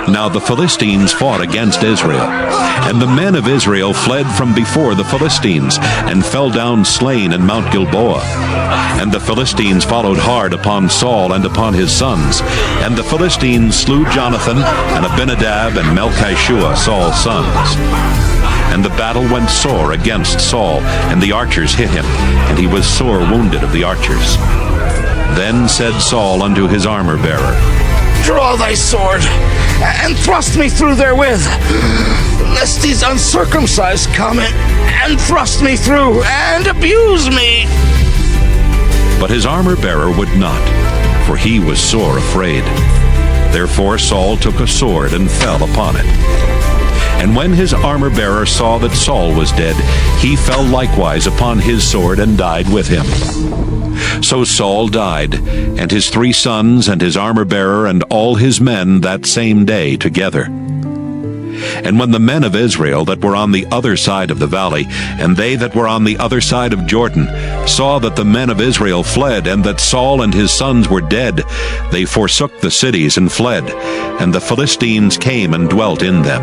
Now the Philistines fought against Israel, and the men of Israel fled from before the Philistines, and fell down slain in Mount Gilboa. And the Philistines followed hard upon Saul and upon his sons, and the Philistines slew Jonathan and Abinadab and Melchishua, Saul's sons. And the battle went sore against Saul, and the archers hit him, and he was sore wounded of the archers. Then said Saul unto his armor-bearer, Draw thy sword, and thrust me through therewith, lest these uncircumcised come and thrust me through, and abuse me. But his armor-bearer would not, for he was sore afraid. Therefore Saul took a sword and fell upon it. And when his armor-bearer saw that Saul was dead, he fell likewise upon his sword and died with him. So Saul died, and his 3 sons, and his armor-bearer, and all his men that same day together. And when the men of Israel that were on the other side of the valley, and they that were on the other side of Jordan, saw that the men of Israel fled, and that Saul and his sons were dead, they forsook the cities and fled, and the Philistines came and dwelt in them.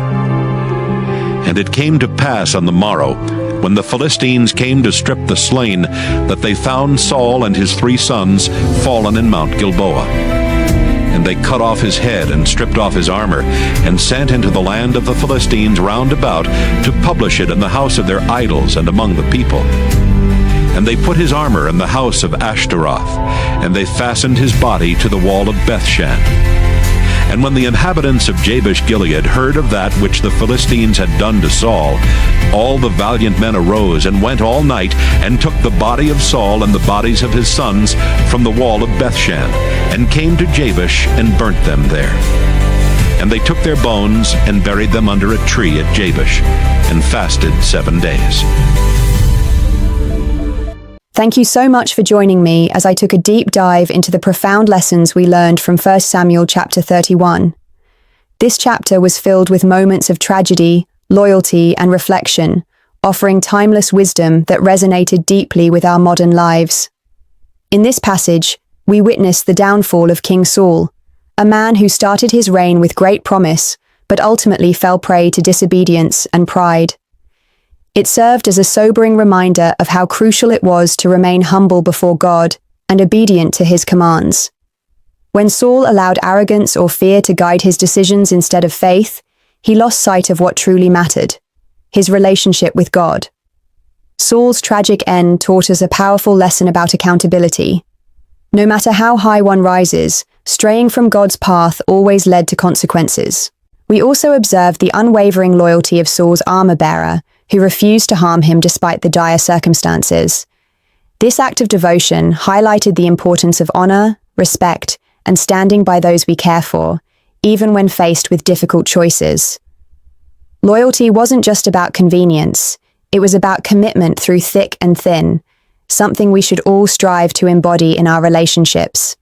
And it came to pass on the morrow, when the Philistines came to strip the slain, that they found Saul and his 3 sons fallen in Mount Gilboa. And they cut off his head and stripped off his armor, and sent into the land of the Philistines round about to publish it in the house of their idols and among the people. And they put his armor in the house of Ashtaroth, and they fastened his body to the wall of Bethshan. And when the inhabitants of Jabesh-Gilead heard of that which the Philistines had done to Saul, all the valiant men arose and went all night, and took the body of Saul and the bodies of his sons from the wall of Bethshan, and came to Jabesh and burnt them there. And they took their bones and buried them under a tree at Jabesh, and fasted 7 days. Thank you so much for joining me as I took a deep dive into the profound lessons we learned from 1 Samuel chapter 31. This chapter was filled with moments of tragedy, loyalty, and reflection, offering timeless wisdom that resonated deeply with our modern lives. In this passage, we witness the downfall of King Saul, a man who started his reign with great promise, but ultimately fell prey to disobedience and pride. It served as a sobering reminder of how crucial it was to remain humble before God and obedient to his commands. When Saul allowed arrogance or fear to guide his decisions instead of faith, he lost sight of what truly mattered: his relationship with God. Saul's tragic end taught us a powerful lesson about accountability. No matter how high one rises, straying from God's path always led to consequences. We also observed the unwavering loyalty of Saul's armor-bearer, who refused to harm him despite the dire circumstances. This act of devotion highlighted the importance of honor, respect, and standing by those we care for, even when faced with difficult choices. Loyalty wasn't just about convenience, it was about commitment through thick and thin, something we should all strive to embody in our relationships.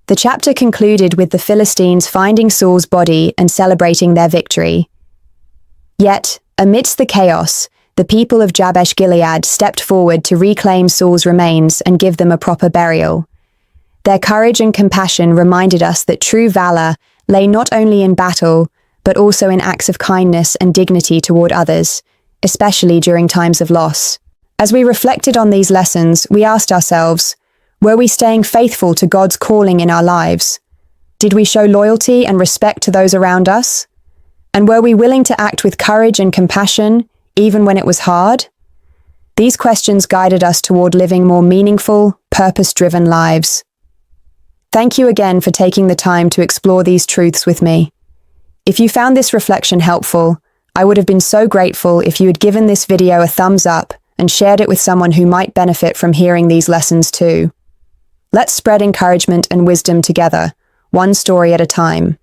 The chapter concluded with the Philistines finding Saul's body and celebrating their victory. Yet, amidst the chaos, the people of Jabesh-Gilead stepped forward to reclaim Saul's remains and give them a proper burial. Their courage and compassion reminded us that true valor lay not only in battle, but also in acts of kindness and dignity toward others, especially during times of loss. As we reflected on these lessons, we asked ourselves, were we staying faithful to God's calling in our lives? Did we show loyalty and respect to those around us? And were we willing to act with courage and compassion, even when it was hard? These questions guided us toward living more meaningful, purpose-driven lives. Thank you again for taking the time to explore these truths with me. If you found this reflection helpful, I would have been so grateful if you had given this video a thumbs up and shared it with someone who might benefit from hearing these lessons too. Let's spread encouragement and wisdom together, one story at a time.